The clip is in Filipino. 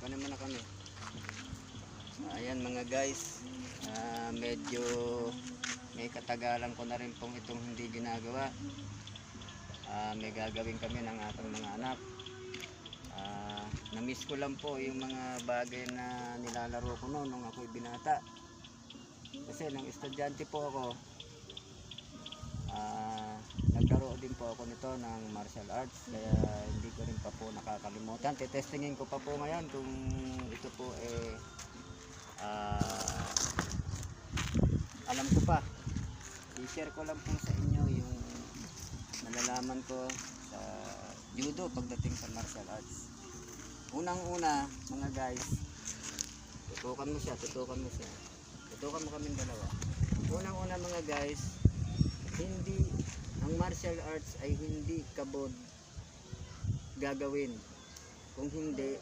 Kunin mo na kami. Ayan mga guys, medyo may katagalan ko na rin pong itong hindi ginagawa. May gagawin kami ng aking mga anak. Na-miss ko lang po yung mga bagay na nilalaro ko noon nung ako'y binata. Kasi nung estudyante po ako, naglaro din po ako nito ng martial arts, kaya hindi ko rin pa po nakakalimutan. Testingin ko pa po ngayon kung ito po alam ko pa. I-share ko lang po sa inyo yung nalalaman ko sa judo pagdating sa martial arts. Unang-una mga guys, tutukan mo mo kaming dalawa. Unang-una mga guys, ang martial arts ay hindi kabod gagawin kung hindi